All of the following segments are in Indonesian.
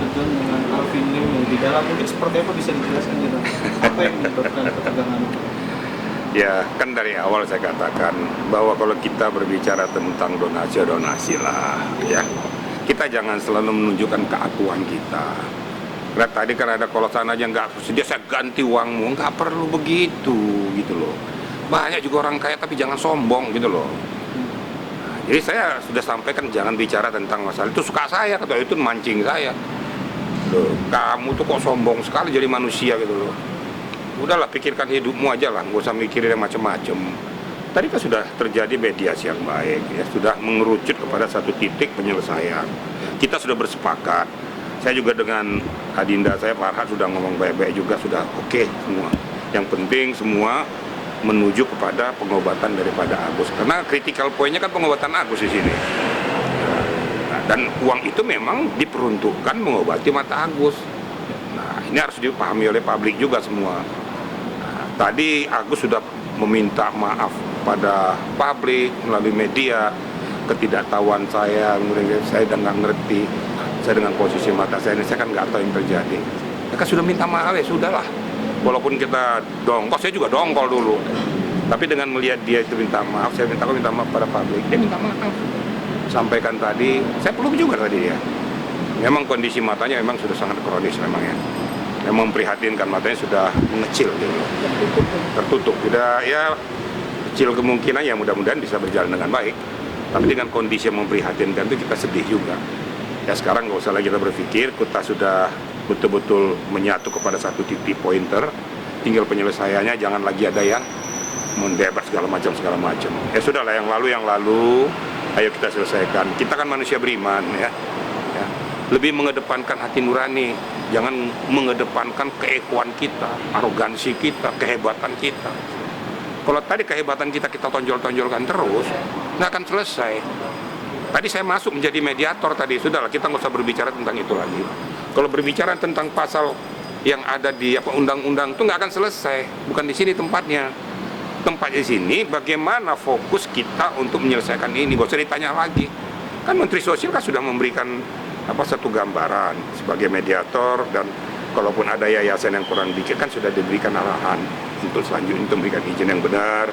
tegang dengan Alvin Lim di dalam, mungkin seperti apa bisa dijelaskan gitu? Apa yang menyebabkan ketegangan itu? Ya, kan dari awal saya katakan bahwa kalau kita berbicara tentang donasi lah, ya, kita jangan selalu menunjukkan keakuan kita. Lihat tadi kan ada kolosan aja nggak sedia saya ganti uangmu, nggak perlu begitu gitu loh. Banyak juga orang kaya tapi jangan sombong gitu loh. Nah, jadi saya sudah sampaikan jangan bicara tentang masalah itu, suka saya atau itu mancing saya. Loh, kamu tuh kok sombong sekali jadi manusia gitu loh. Udahlah, pikirkan hidupmu aja lah, nggak usah mikirin yang macam-macam. Tadi kan sudah terjadi mediasi yang baik, ya sudah mengerucut kepada satu titik penyelesaian. Kita sudah bersepakat. Saya juga dengan Adinda saya Farhat sudah ngomong baik-baik juga, sudah oke semua. Yang penting semua menuju kepada pengobatan daripada Agus. Karena critical point-nya kan pengobatan Agus di sini. Nah, dan uang itu memang diperuntukkan mengobati mata Agus. Nah, ini harus dipahami oleh publik juga semua. Tadi Agus sudah meminta maaf pada publik melalui media, ketidaktahuan saya, kemudian saya udah nggak ngerti, saya dengan posisi mata saya ini saya kan nggak tahu yang terjadi. Mereka sudah minta maaf, ya sudahlah. Walaupun kita dongkol, saya juga dongkol dulu. Tapi dengan melihat dia itu minta maaf, saya minta maaf pada publik. Dia minta maaf. Sampaikan tadi, saya peluk juga tadi ya. Memang kondisi matanya memang sudah sangat kronis memang ya. Yang memprihatinkan, matanya sudah mengecil gitu. Tertutup. Tidak, ya kecil kemungkinan ya mudah-mudahan bisa berjalan dengan baik. Tapi dengan kondisi yang memprihatinkan itu kita sedih juga. Ya sekarang nggak usah lagi kita berpikir, kita sudah betul-betul menyatu kepada satu titik pointer. Tinggal penyelesaiannya, jangan lagi ada yang mendebat segala macam. Ya sudahlah, yang lalu. Ayo kita selesaikan. Kita kan manusia beriman ya. Lebih mengedepankan hati nurani, jangan mengedepankan keegoan kita, arogansi kita, kehebatan kita. Kalau tadi kehebatan kita tonjol-tonjolkan terus, nggak akan selesai. Tadi saya masuk menjadi mediator tadi, sudahlah kita nggak usah berbicara tentang itu lagi. Kalau berbicara tentang pasal yang ada di undang-undang itu nggak akan selesai, bukan di sini tempatnya. Tempatnya di sini bagaimana fokus kita untuk menyelesaikan ini, nggak usah ditanya lagi. Kan Menteri Sosial kan sudah memberikan satu gambaran sebagai mediator, dan kalaupun ada yayasan yang kurang dikit kan sudah diberikan arahan untuk selanjutnya untuk memberikan izin yang benar.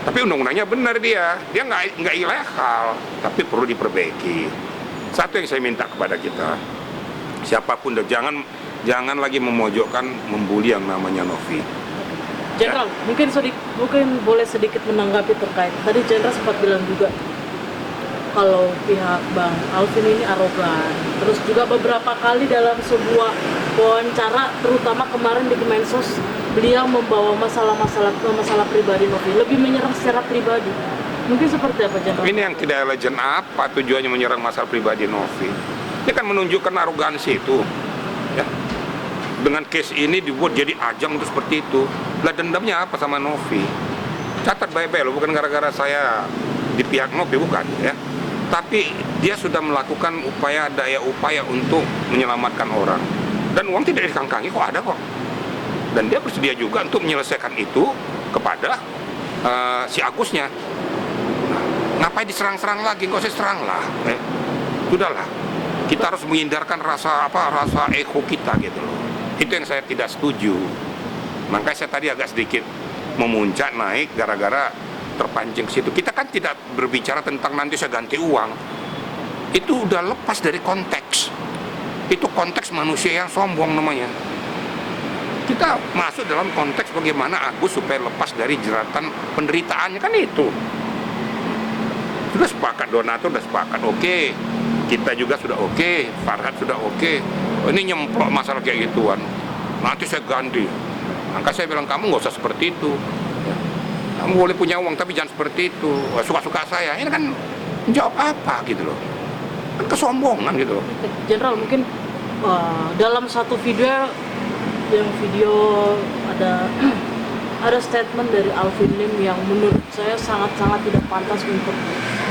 Tapi undang-undangnya benar, dia nggak ilegal, tapi perlu diperbaiki. Satu yang saya minta kepada kita, siapapun jangan lagi memojokkan, membuli yang namanya Novi. Jenderal, mungkin boleh sedikit menanggapi terkait tadi Jenderal sempat bilang juga kalau pihak Bang Alvin ini arogan. Terus juga beberapa kali dalam sebuah wawancara, terutama kemarin di Kemensos, beliau membawa masalah pribadi Novi, lebih menyerang secara pribadi. Mungkin seperti apa, Jenderal? Ini yang tidak elegan, apa tujuannya menyerang masalah pribadi Novi? Ini kan menunjukkan arogansi itu. Ya. Dengan case ini dibuat jadi ajang untuk seperti itu. Lah dendamnya apa sama Novi? Catat baik-baik loh, bukan gara-gara saya di pihak Novi, bukan ya. Tapi dia sudah melakukan daya upaya untuk menyelamatkan orang, dan uang tidak dikangkangi, kok ada kok. Dan dia bersedia juga untuk menyelesaikan itu kepada si Agusnya. Ngapain diserang-serang lagi? Kok saya serang lah. Sudahlah, kita harus menghindarkan rasa ego kita gitu loh. Itu yang saya tidak setuju. Makanya saya tadi agak sedikit memuncak naik gara-gara terpancing ke situ. Kita kan tidak berbicara tentang nanti saya ganti uang. Itu udah lepas dari konteks. Itu konteks manusia yang sombong namanya. Kita masuk dalam konteks bagaimana Agus supaya lepas dari jeratan penderitaannya, kan itu. Sudah sepakat, donatur sudah sepakat, oke. Kita juga sudah oke, Farhat sudah oke. Oh, ini nyemplok masalah kayak gituan. Nanti saya ganti. Maka saya bilang, kamu nggak usah seperti itu. Kamu boleh punya uang tapi jangan seperti itu. Suka-suka saya. Ini kan jawab apa gitu loh. Kan kesombongan gitu loh. Jenderal, mungkin dalam satu video ada statement dari Alvin Lim yang menurut saya sangat-sangat tidak pantas untuk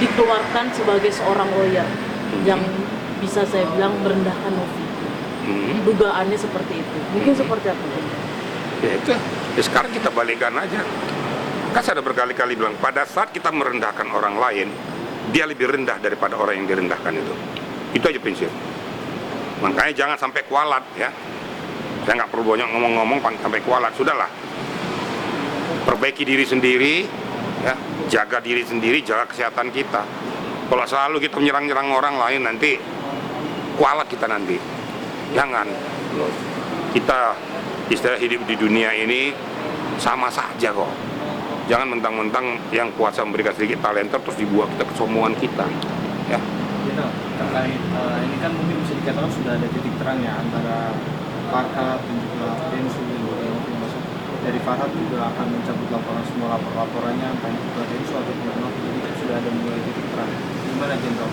dikeluarkan sebagai seorang lawyer yang bisa saya bilang merendahkan Novi. Dugaannya seperti itu. Mungkin seperti apa? Ya itu. Ya sekarang kita balikan aja. Kan saya ada berkali-kali bilang, pada saat kita merendahkan orang lain, dia lebih rendah daripada orang yang direndahkan itu. Itu aja prinsip. Makanya jangan sampai kualat ya. Saya nggak perlu banyak ngomong-ngomong sampai kualat. Sudahlah, perbaiki diri sendiri, ya, jaga diri sendiri, jaga kesehatan kita. Kalau selalu kita menyerang-nyerang orang lain, nanti kualat kita nanti. Jangan. Kita istilah hidup di dunia ini sama saja kok. Jangan mentang-mentang yang kuasa memberikan sedikit talenta terus dibuat kita kesombongan kita. Ya. Jenderal, terkait ini kan mungkin bisa dikatakan sudah ada titik terang ya antara Farhad dan juga Densu yang masuk. Dari Farhad juga akan mencabut laporan semua laporannya, entah itu ke Densu atau ke Novi. Jadi kan sudah ada mulai titik terang. Gimana Jenderal?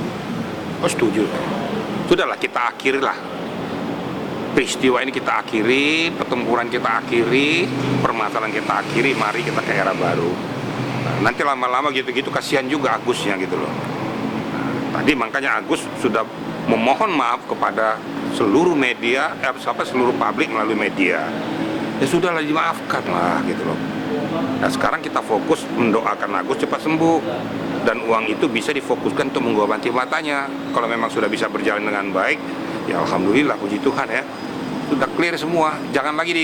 Oh, setuju. Sudahlah, kita akhirilah peristiwa ini, kita akhiri, pertempuran kita akhiri, permasalahan kita akhiri, mari kita ke era baru. Nah, nanti lama-lama gitu-gitu kasihan juga Agusnya gitu loh. Nah, tadi makanya Agus sudah memohon maaf kepada seluruh media, seluruh publik melalui media. Ya sudahlah, dimaafkan lah gitu loh. Nah, sekarang kita fokus mendoakan Agus cepat sembuh dan uang itu bisa difokuskan untuk mengobati matanya. Kalau memang sudah bisa berjalan dengan baik, ya alhamdulillah, puji Tuhan ya. Sudah clear semua. Jangan lagi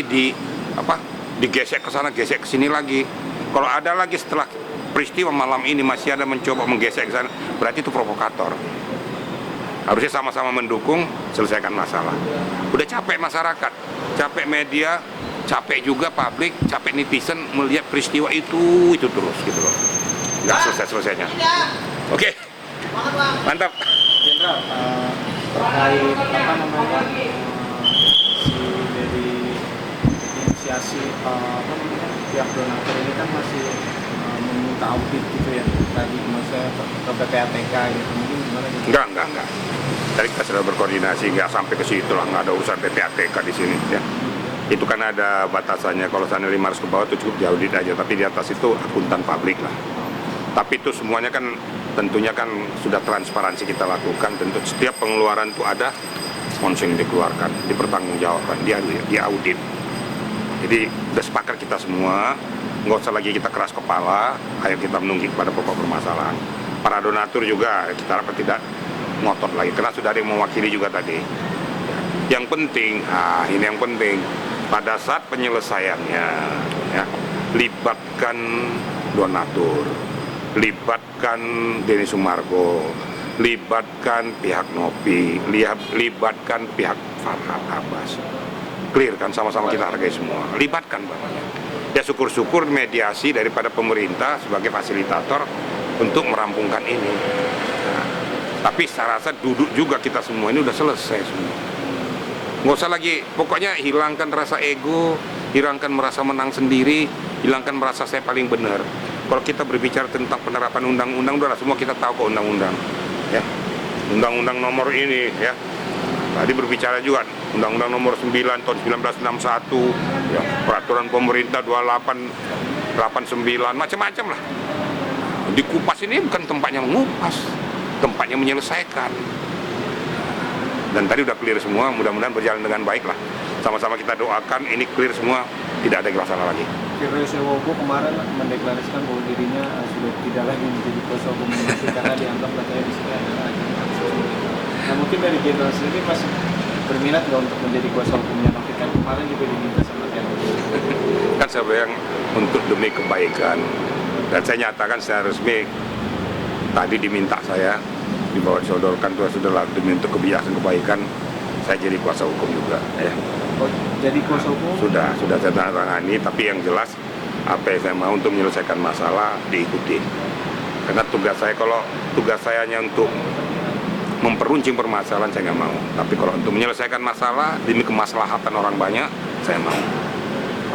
digesek ke sana, gesek ke sini lagi. Kalau ada lagi setelah peristiwa malam ini masih ada mencoba menggesek ke sana, berarti itu provokator. Harusnya sama-sama mendukung, selesaikan masalah. Udah capek masyarakat, capek media, capek juga publik, capek netizen melihat peristiwa itu terus gitu loh. Nggak selesai-selesainya. Oke. Mantap. Jenderal, terkait dari inisiasi pihak donatur ini kan masih meminta audit gitu ya, tadi maksudnya ke PPATK gitu, mungkin gimana gitu? Enggak. Tadi kita sudah berkoordinasi, nggak sampai ke situ lah, nggak ada urusan PPATK di sini ya. Itu kan ada batasannya, kalau sana 500 ke bawah itu cukup diaudit aja, tapi di atas itu akuntan publik lah. Tapi itu semuanya kan tentunya kan sudah transparansi kita lakukan, tentu setiap pengeluaran itu ada sponsor yang dikeluarkan, dipertanggungjawabkan, diaudit. Jadi udah sepakat kita semua, nggak usah lagi kita keras kepala, ayo kita menunggu pada pokok permasalahan. Para donatur juga kita harapkan tidak ngotot lagi, karena sudah ada yang mewakili juga tadi. Yang penting, ini yang penting, pada saat penyelesaiannya, ya, libatkan donatur, libatkan Denny Sumargo, libatkan pihak Nopi, libatkan pihak Farhad Abbas. Clear kan, sama-sama kita hargai semua. Libatkan Bapak. Ya syukur-syukur mediasi daripada pemerintah sebagai fasilitator untuk merampungkan ini. Nah, tapi saya rasa duduk juga kita semua ini udah selesai semua. Nggak usah lagi, pokoknya hilangkan rasa ego, hilangkan merasa menang sendiri, hilangkan merasa saya paling benar. Kalau kita berbicara tentang penerapan undang-undang, udahlah semua kita tahu kok undang-undang. Ya, undang-undang nomor ini ya. Tadi berbicara juga undang-undang nomor 9 tahun 1961, ya, peraturan pemerintah 2889, macam-macam lah. Dikupas ini bukan tempatnya mengupas, tempatnya menyelesaikan. Dan tadi udah clear semua, mudah-mudahan berjalan dengan baik lah. Sama-sama kita doakan ini clear semua, tidak ada masalah lagi. Firly Sewobo kemarin mendeklarasikan bahwa dirinya sudah tidak lagi menjadi kuasa hukum karena dianggap katanya di sini adalah nah, mungkin dari Jenderal sendiri masih berminat nggak untuk menjadi kuasa hukumnya Novi? Kan kemarin juga diminta sama Teno. Kan saya bilang untuk demi kebaikan, dan saya nyatakan secara resmi tadi diminta saya dibawa disodorkan tuh sudah demi untuk kebijakan kebaikan, saya jadi kuasa hukum juga ya. Oh, jadi kuasa hukum? Sudah saya tangani, tapi yang jelas apa yang saya mau untuk menyelesaikan masalah diikuti. Karena tugas saya, kalau tugas saya hanya untuk memperuncing permasalahan, saya nggak mau. Tapi kalau untuk menyelesaikan masalah demi kemaslahatan orang banyak, saya mau.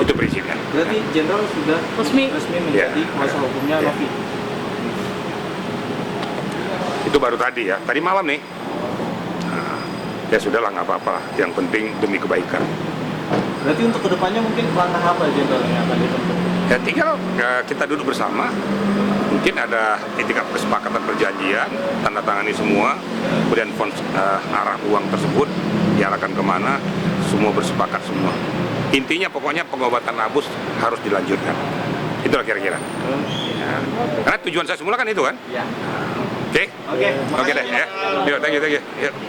Itu prinsipnya. Berarti Jenderal sudah resmi menjadi kuasa hukumnya Novi? Itu baru tadi ya, tadi malam nih. Nah, ya sudahlah, nggak apa-apa. Yang penting demi kebaikan. Berarti untuk kedepannya mungkin langkah apa Jenderal yang akan ditempuh? Ya tinggal kita duduk bersama. Mungkin ada etikat kesepakatan perjanjian, tanda tangani semua, kemudian arah uang tersebut diarahkan kemana, semua bersepakat semua. Intinya pokoknya pengobatan Abus harus dilanjutkan. Itulah kira-kira. Ya. Karena tujuan saya semula kan itu kan. Ya. Oke deh ya. Yuk, thank you. Yuk.